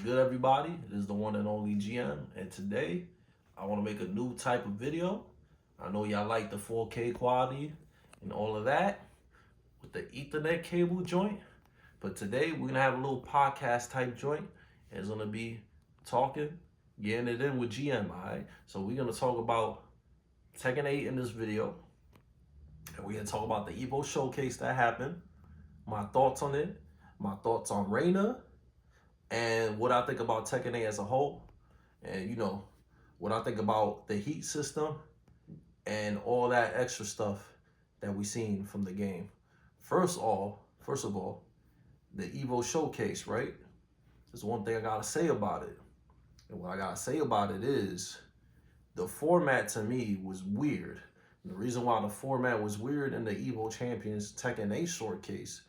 good, everybody? It is the one and only GM, and today I want to make a new type of video. I know y'all like the 4K quality and all of that with the Ethernet cable joint, but today we're gonna have a little podcast type joint, and it's gonna be talking, getting it in with GM. All right, so we're gonna talk about Tekken 8 in this video, and we're gonna talk about the Evo showcase that happened, my thoughts on it, my thoughts on Reina, and what I think about Tekken 8 as a whole, and what I think about the heat system and all that extra stuff that we seen from the game. First of all, the Evo showcase, right? There's one thing I gotta say about it. And what I gotta say about it is the format to me was weird. And the reason why the format was weird in the Evo Champions Tekken 8 showcase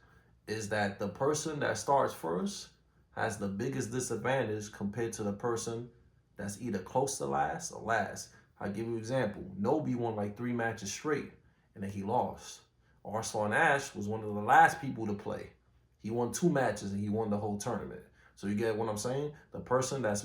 is that the person that starts first has the biggest disadvantage compared to the person that's either close to last or last. I'll give you an example. Nobi won like 3 matches straight, and then he lost. Arslan Ash was one of the last people to play. He won 2 matches, and he won the whole tournament. So you get what I'm saying? The person that's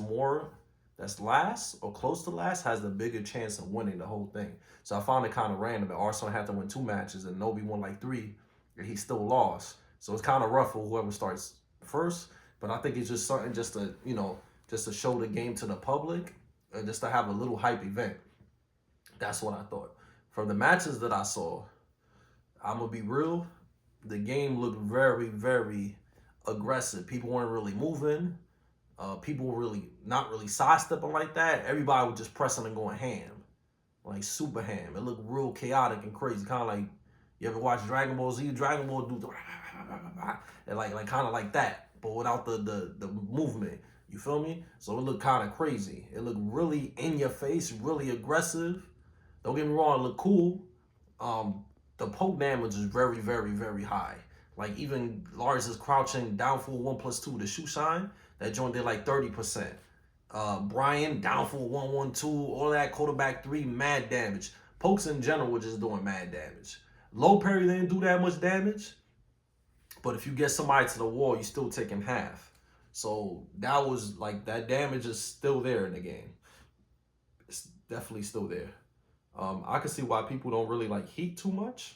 last or close to last has the bigger chance of winning the whole thing. So I found it kind of random that Arslan had to win 2 matches, and Nobi won like 3, and he still lost. So it's kind of rough for whoever starts first. But I think it's just something just to show the game to the public and just to have a little hype event. That's what I thought. From the matches that I saw, I'm going to be real, the game looked very, very aggressive. People weren't really moving. People were not really sidestepping like that. Everybody was just pressing and going ham, like super ham. It looked real chaotic and crazy, kind of like you ever watch Dragon Ball Z? Dragon Ball do the and like kind of like that, but without the movement. You feel me? So it looked kind of crazy. It looked really in your face, really aggressive. Don't get me wrong, it looked cool. The poke damage is very, very, very high. Like even Lars is crouching down for 1+2. The shoe shine, that joint did like 30%. Brian down for 1-1-2, all that quarterback 3, mad damage. Pokes in general were just doing mad damage. Low parry didn't do that much damage, but if you get somebody to the wall, you're still taking half. So that was like, that damage is still there in the game. It's definitely still there. I can see why people don't really like heat too much,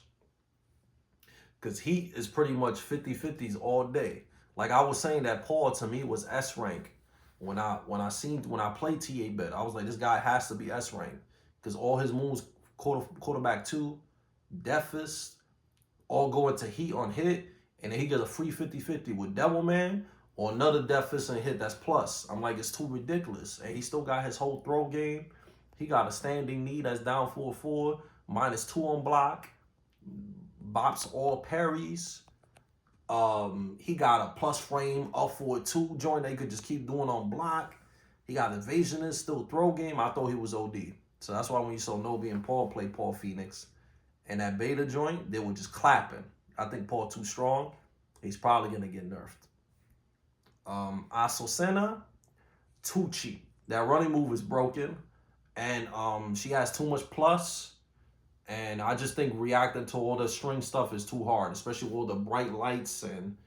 because heat is pretty much 50-50s all day. Like I was saying that Paul to me was S rank. When I played TA bet, I was like, this guy has to be S rank, because all his moves, quarterback 2, Deafest, all go into heat on hit, and then he gets a free 50-50 with Devilman or another Deafest and hit that's plus. I'm like, it's too ridiculous. And he still got his whole throw game. He got a standing knee that's down 4-4, -2 on block, bops all parries. He got a plus frame up for 2 joint they could just keep doing on block. He got evasionist, still throw game. I thought he was OD. So that's why when you saw Nobi and Paul play Paul Phoenix and that beta joint, they were just clapping. I think Paul too strong. He's probably gonna get nerfed. Asusena, too cheap. That running move is broken, and she has too much plus. And I just think reacting to all the string stuff is too hard, especially with all the bright lights and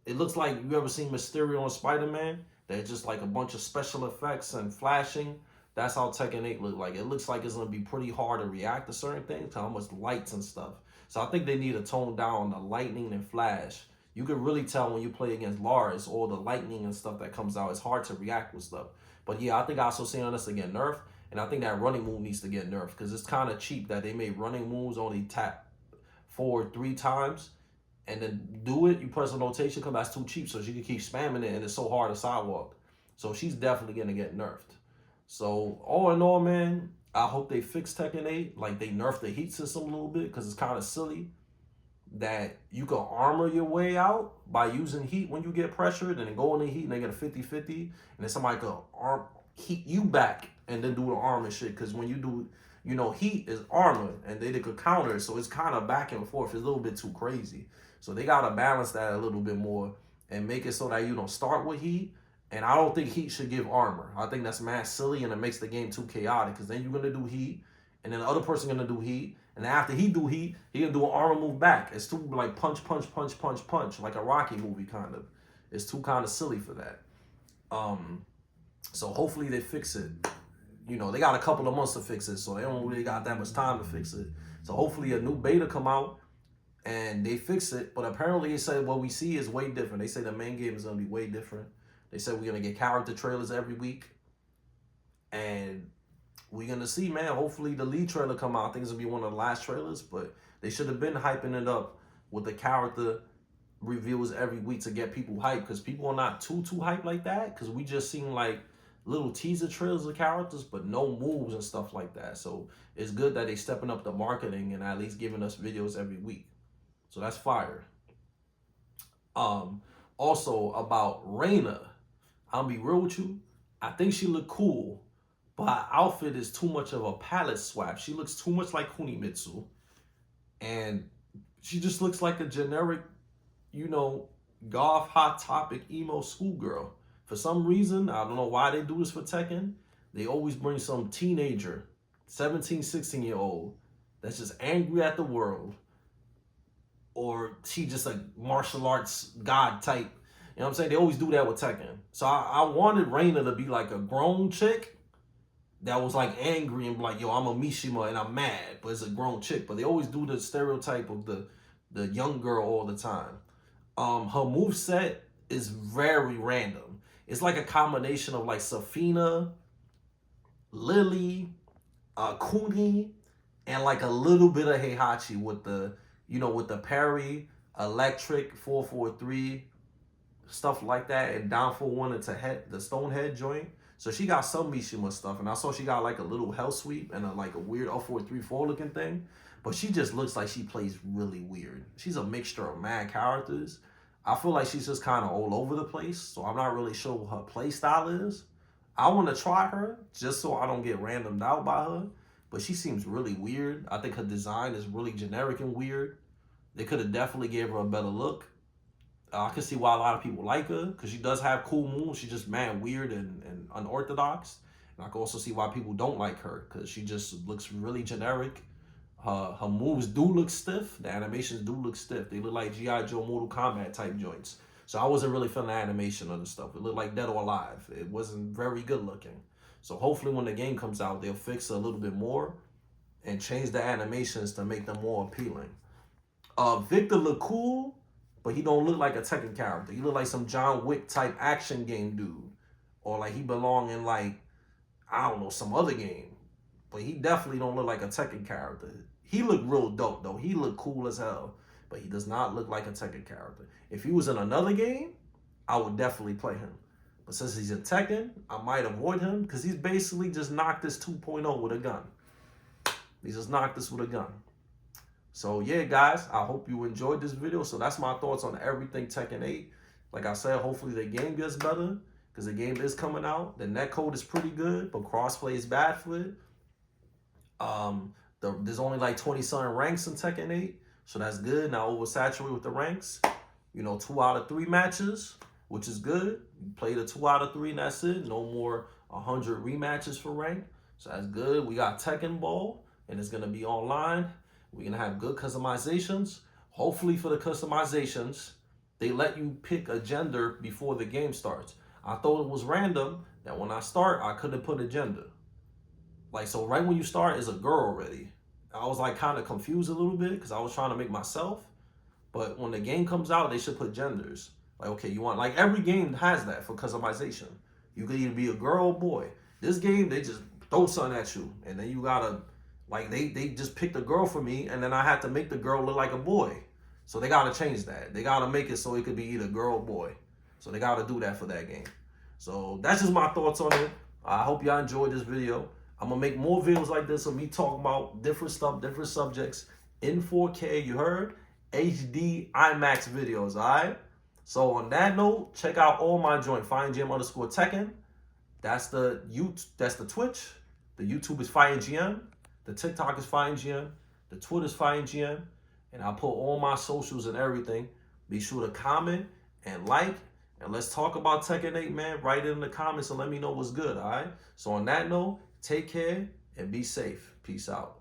it looks like, you ever seen Mysterio on Spider-Man? They're just like a bunch of special effects and flashing. That's how Tekken 8 look like. It looks like it's gonna be pretty hard to react to certain things, to how much lights and stuff. So I think they need to tone down the lightning and flash. You can really tell when you play against Lars, all the lightning and stuff that comes out. It's hard to react with stuff. But yeah, I think I also seen on this to get nerfed. And I think that running move needs to get nerfed, because it's kind of cheap that they made running moves only tap forward 3 times and then do it. You press a notation, because that's too cheap. So she can keep spamming it, and it's so hard to sidewalk. So she's definitely going to get nerfed. So all in all, man, I hope they fix Tekken 8. Like they nerf the heat system a little bit, because it's kind of silly that you can armor your way out by using heat when you get pressured, and then go in the heat and they get a 50-50, and then somebody could heat you back and then do the armor shit. Because when you do, heat is armor, and they could counter it, so it's kind of back and forth. It's a little bit too crazy. So they got to balance that a little bit more and make it so that you don't start with heat. And I don't think heat should give armor. I think that's mad silly, and it makes the game too chaotic, because then you're going to do heat, and then the other person going to do heat, and then after he do heat, he going to do an armor move back. It's too like punch, punch, punch, punch, punch, like a Rocky movie kind of. It's too kind of silly for that. So hopefully they fix it. You know, they got a couple of months to fix it, so they don't really got that much time to fix it. So hopefully a new beta come out and they fix it. But apparently they said what we see is way different. They say the main game is gonna be way different. They said we're gonna get character trailers every week. And we're gonna see, man. Hopefully the lead trailer come out. I think it's gonna be one of the last trailers, but they should have been hyping it up with the character reveals every week to get people hyped, because people are not too hyped like that, because we just seen like little teaser trailers of characters but no moves and stuff like that. So it's good that they stepping up the marketing and at least giving us videos every week. So that's fire. Also about Reina, I'll be real with you, I think she look cool, but her outfit is too much of a palette swap. She looks too much like Kunimitsu, and she just looks like a generic, you know, goth, hot topic, emo schoolgirl. For some reason, I don't know why they do this for Tekken. They always bring some teenager, 17, 16-year-old, that's just angry at the world. Or she just a martial arts god type. You know what I'm saying? They always do that with Tekken. So I wanted Reina to be like a grown chick that was like angry and like, yo, I'm a Mishima and I'm mad, but it's a grown chick. But they always do the stereotype of the young girl all the time. Her moveset is very random. It's like a combination of like Safina, Lily, Kuni, and like a little bit of Heihachi with the, you know, with the parry, electric, 443, stuff like that, and down for one into head, the stone head joint. So she got some Mishima stuff, and I saw she got like a little hell sweep and like a weird up 434 looking thing. But she just looks like she plays really weird. She's a mixture of mad characters. I feel like she's just kind of all over the place, so I'm not really sure what her play style is. I want to try her just so I don't get randomed out by her, but she seems really weird. I think her design is really generic and weird. They could have definitely gave her a better look. I can see why a lot of people like her, because she does have cool moves. She's just mad weird and unorthodox. And I can also see why people don't like her, because she just looks really generic. Her moves do look stiff. The animations do look stiff. They look like G.I. Joe Mortal Kombat type joints. So I wasn't really feeling the animation of the stuff. It looked like Dead or Alive. It wasn't very good looking. So hopefully when the game comes out, they'll fix it a little bit more and change the animations to make them more appealing. Victor look cool, but he don't look like a Tekken character. He look like some John Wick type action game dude. Or like he belong in like, I don't know, some other game. But he definitely don't look like a Tekken character. He look real dope though. He look cool as hell. But he does not look like a Tekken character. If he was in another game, I would definitely play him. But since he's in Tekken, I might avoid him, because he's basically just knocked this 2.0 with a gun. He just knocked this with a gun. So yeah, guys, I hope you enjoyed this video. So that's my thoughts on everything Tekken 8. Like I said, hopefully the game gets better, because the game is coming out. The netcode is pretty good, but crossplay is bad for it. There's only like 20-something ranks in Tekken 8, so that's good. Now oversaturated with the ranks. You know, 2 out of 3 matches, which is good. You play the 2 out of 3 and that's it. No more 100 rematches for rank. So that's good. We got Tekken Ball, and it's going to be online. We're going to have good customizations. Hopefully for the customizations, they let you pick a gender before the game starts. I thought it was random that when I start, I couldn't put a gender. Like, so right when you start, is a girl already. I was like kind of confused a little bit, because I was trying to make myself. But when the game comes out, they should put genders. Like, okay, you want, like every game has that for customization. You could either be a girl or boy. This game, they just throw something at you. And then you gotta, like, they just picked a girl for me, and then I had to make the girl look like a boy. So they gotta change that. They gotta make it so it could be either girl or boy. So they gotta do that for that game. So that's just my thoughts on it. I hope y'all enjoyed this video. I'm gonna make more videos like this of me talking about different stuff, different subjects in 4K, you heard? HD IMAX videos, all right? So on that note, check out all my joint, fightinggm_Tekken. That's the Twitch. The YouTube is fightinggm. The TikTok is fightinggm. The Twitter is fightinggm. And I'll put all my socials and everything. Be sure to comment and like. And let's talk about Tekken 8, man. Write it in the comments and let me know what's good, all right? So on that note, take care and be safe. Peace out.